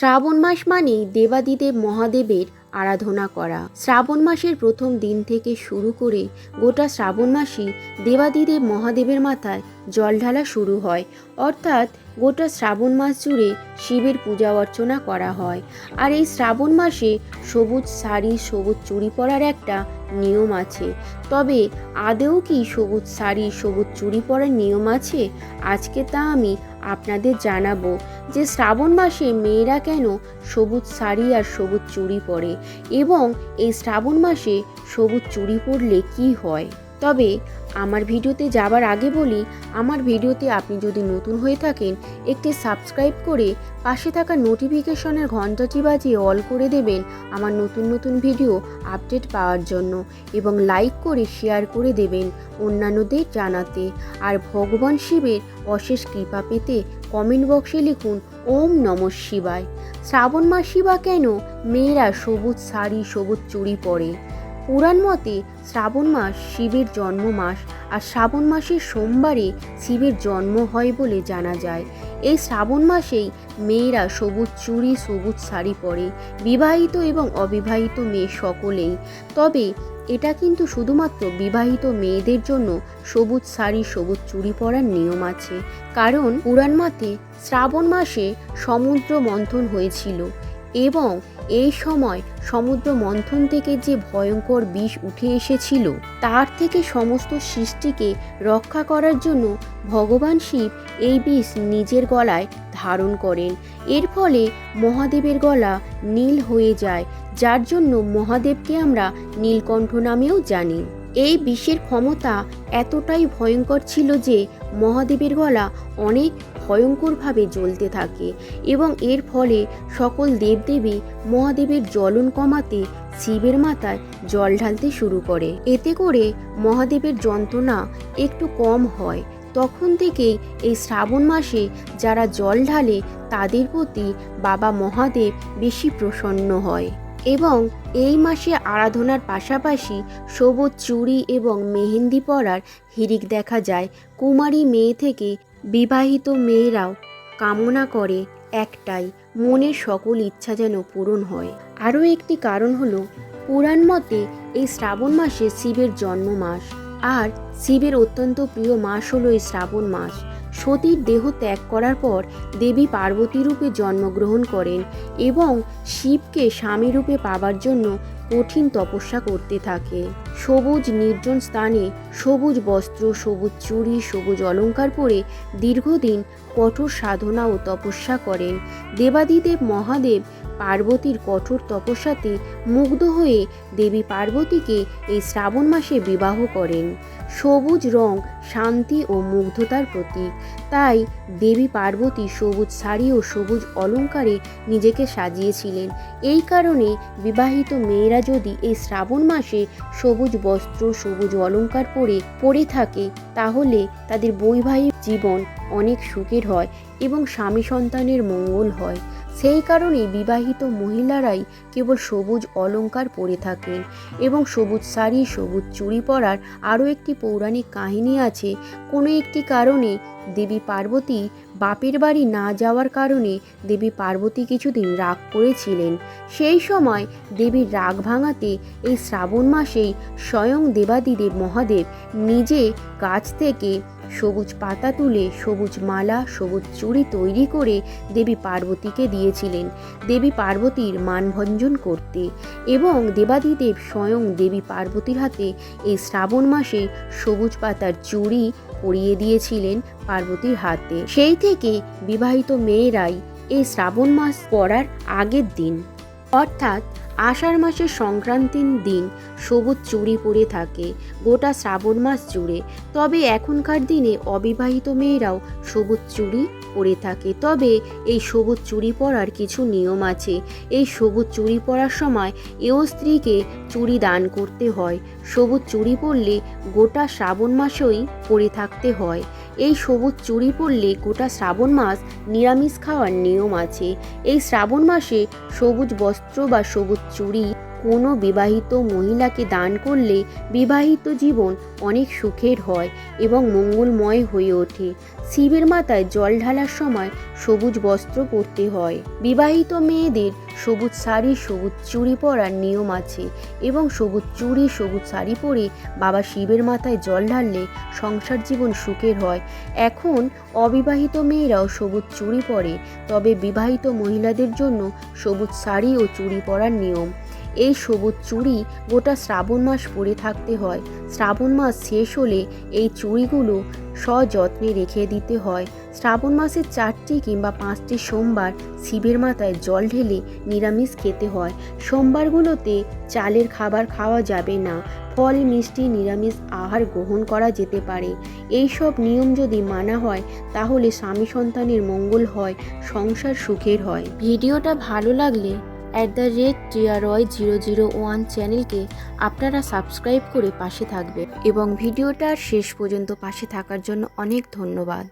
শ্রাবণ মাস মানেই দেবাদিদেব মহাদেবের আরাধনা করা। শ্রাবণ মাসের প্রথম দিন থেকে শুরু করে গোটা শ্রাবণ মাসই দেবাদিদেব মহাদেবের মাথায় জল ঢালা শুরু হয়, অর্থাৎ গোটা শ্রাবণ মাস জুড়ে শিবের পূজা অর্চনা করা হয়। আর এই শ্রাবণ মাসে সবুজ শাড়ি, সবুজ চুড়ি পরার একটা নিয়ম আছে। তবে আদেও কি সবুজ শাড়ি, সবুজ চুড়ি পরার নিয়ম আছে? আজকে তা আমি আপনাদের জানাবো যে শ্রাবণ মাসে মেয়েরা কেন সবুজ শাড়ি আর সবুজ চুড়ি পরে এবং এই শ্রাবণ মাসে সবুজ চুড়ি পরলে কি হয়। তবে আমার ভিডিওতে যাবার আগে বলি, আমার ভিডিওতে আপনি যদি নতুন হয়ে থাকেন একটি সাবস্ক্রাইব করে পাশে থাকা নোটিফিকেশনের ঘন্টাটি বাজিয়ে অল করে দেবেন আমার নতুন নতুন ভিডিও আপডেট পাওয়ার জন্য, এবং লাইক করে শেয়ার করে দেবেন অন্যান্যদের জানাতে। আর ভগবান শিবের অশেষ কৃপা পেতে কমেন্ট বক্সে লিখুন ওম নমঃ শিবায়। শ্রাবণ মাসই বা কেন মেয়েরা সবুজ শাড়ি, সবুজ চুড়ি পরে? পুরাণ মতে শ্রাবণ মাস শিবের জন্ম মাস, আর শ্রাবণ মাসের সোমবারে শিবের জন্ম হয় বলে জানা যায়। এই শ্রাবণ মাসেই মেয়েরা সবুজ চুড়ি, সবুজ শাড়ি পরে, বিবাহিত এবং অবিবাহিত মেয়ে সকলেই। তবে এটা কিন্তু শুধুমাত্র বিবাহিত মেয়েদের জন্য সবুজ শাড়ি, সবুজ চুড়ি পরার নিয়ম আছে। কারণ পুরাণ মতে শ্রাবণ মাসে সমুদ্র মন্থন হয়েছিল এবং এই সময় সমুদ্র মন্থন থেকে যে ভয়ঙ্কর বিষ উঠে এসেছিল তার থেকে সমস্ত সৃষ্টিকে রক্ষা করার জন্য ভগবান শিব এই বিষ নিজের গলায় ধারণ করেন। এর ফলে মহাদেবের গলা নীল হয়ে যায়, যার জন্য মহাদেবকে আমরা নীলকণ্ঠ নামেও জানি। এই বিষের ক্ষমতা এতটাই ভয়ঙ্কর ছিল যে মহাদেবের গলা অনেক ভয়ঙ্করভাবে জ্বলতে থাকে এবং এর ফলে সকল দেবদেবী মহাদেবের জ্বলন কমাতে শিবের মাথায় জল ঢালতে শুরু করে। এতে করে মহাদেবের যন্ত্রণা একটু কম হয়। তখন থেকেই এই শ্রাবণ মাসে যারা জল ঢালে তাদের প্রতি বাবা মহাদেব বেশি প্রসন্ন হয় এবং এই মাসে আরাধনার পাশাপাশি সবুজ চুড়ি এবং মেহেন্দি পরার হিড়িক দেখা যায়। কুমারী মেয়ে থেকে বিবাহিত মেয়েরাও কামনা করে একটাই, মনের সকল ইচ্ছা যেন পূরণ হয়। আরও একটি কারণ হলো পুরাণ মতে এই শ্রাবণ মাসে শিবের জন্ম মাস, আর শিবের অত্যন্ত প্রিয় মাস হলো এই শ্রাবণ মাস। সতীর দেহ ত্যাগ করার পর দেবী পার্বতী রূপে জন্মগ্রহণ করেন এবং শিবকে স্বামী রূপে পাবার জন্য কঠিন তপস্যা করতে থাকে। সবুজ নির্জন স্থানে সবুজ বস্ত্র, সবুজ চুড়ি, সবুজ অলঙ্কার পরে দীর্ঘদিন কঠোর সাধনা ও তপস্যা করেন। দেবাদিদেব মহাদেব পার্বতীর কঠোর তপস্যাতে মুগ্ধ হয়ে দেবী পার্বতীকে এই শ্রাবণ মাসে বিবাহ করেন। সবুজ রং শান্তি ও মুগ্ধতার প্রতীক, তাই দেবী পার্বতী সবুজ শাড়ি ও সবুজ অলঙ্কারে নিজেকে সাজিয়েছিলেন। এই কারণে বিবাহিত মেয়েরা যদি এই শ্রাবণ মাসে সবুজ বস্ত্র, সবুজ অলঙ্কার পরে থাকে তাহলে তাদের বৈবাহিক জীবন অনেক সুখের হয় এবং স্বামী সন্তানের মঙ্গল হয়। সেই কারণে বিবাহিত মহিলারাই কেবল সবুজ অলঙ্কার পরে থাকেন এবং সবুজ শাড়ি, সবুজ চুড়ি পরার আরও একটি পৌরাণিক কাহিনী আছে। কোনো একটি কারণে দেবী পার্বতী বাপের বাড়ি না যাওয়ার কারণে দেবী পার্বতী কিছুদিন রাগ করেছিলেন। সেই সময় দেবীর রাগ ভাঙাতে এই শ্রাবণ মাসেই স্বয়ং দেবাদিদেব মহাদেব নিজে গাছ থেকে সবুজ পাতা তুলে সবুজ মালা, সবুজ চুড়ি তৈরি করে দেবী পার্বতীকে দিয়েছিলেন দেবী পার্বতীর মানভঞ্জন করতে, এবং দেবাদিদেব স্বয়ং দেবী পার্বতীর হাতে এই শ্রাবণ মাসে সবুজ পাতার চুড়ি পরিয়ে দিয়েছিলেন পার্বতীর হাতে। সেই থেকে বিবাহিত মেয়েরাই এই শ্রাবণ মাস পড়ার আগের দিন অর্থাৎ আষাঢ় মাসের সংক্রান্তির দিন সবুজ চুড়ি পরে থাকে গোটা শ্রাবণ মাস জুড়ে। তবে এখনকার দিনে অবিবাহিত মেয়েরাও সবুজ চুড়ি পরে থাকে। তবে এই সবুজ চুড়ি পরার কিছু নিয়ম আছে। এই সবুজ চুড়ি পরার সময় এও স্ত্রীকে চুড়ি দান করতে হয়। সবুজ চুড়ি পরলে গোটা শ্রাবণ মাসেই পরে থাকতে হয়। এই সবুজ চুড়ি পরলে গোটা শ্রাবণ মাস নিরামিষ খাওয়ার নিয়ম আছে। এই শ্রাবণ মাসে সবুজ বস্ত্র বা সবুজ চুড়ি কোনো বিবাহিত মহিলাকে দান করলে বিবাহিত জীবন অনেক সুখের হয় এবং মঙ্গলময় হয়ে ওঠে। শিবের মাথায় জল ঢালার সময় সবুজ বস্ত্র পরতে হয়। বিবাহিত মেয়েদের সবুজ শাড়ি সবুজ চুড়ি পরার নিয়ম আছে এবং সবুজ চুড়ি সবুজ শাড়ি পরে বাবা শিবের মাথায় জল ঢাললে সংসার জীবন সুখের হয়। এখন অবিবাহিত মেয়েরাও সবুজ চুড়ি পরে, তবে বিবাহিত মহিলাদের জন্য সবুজ শাড়ি ও চুড়ি পরার নিয়ম। এই সবুজ চুড়ি গোটা শ্রাবণ মাস পরে থাকতে হয়। শ্রাবণ মাস শেষ হলে এই চুড়িগুলো সযত্নে রেখে দিতে হয়। শ্রাবণ মাসের 4টি কিংবা 5টি সোমবার শিবের মাথায় জল ঢেলে নিরামিষ খেতে হয়। সোমবারগুলোতে চালের খাবার খাওয়া যাবে না, ফল মিষ্টি নিরামিষ আহার গ্রহণ করা যেতে পারে। এই সব নিয়ম যদি মানা হয় তাহলে স্বামী সন্তানের মঙ্গল হয়, সংসার সুখের হয়। ভিডিওটা ভালো লাগলে @TRY001 চ্যানেলকে আপনারা সাবস্ক্রাইব করে পাশে থাকবেন এবং ভিডিওটার শেষ পর্যন্ত পাশে থাকার জন্য অনেক ধন্যবাদ।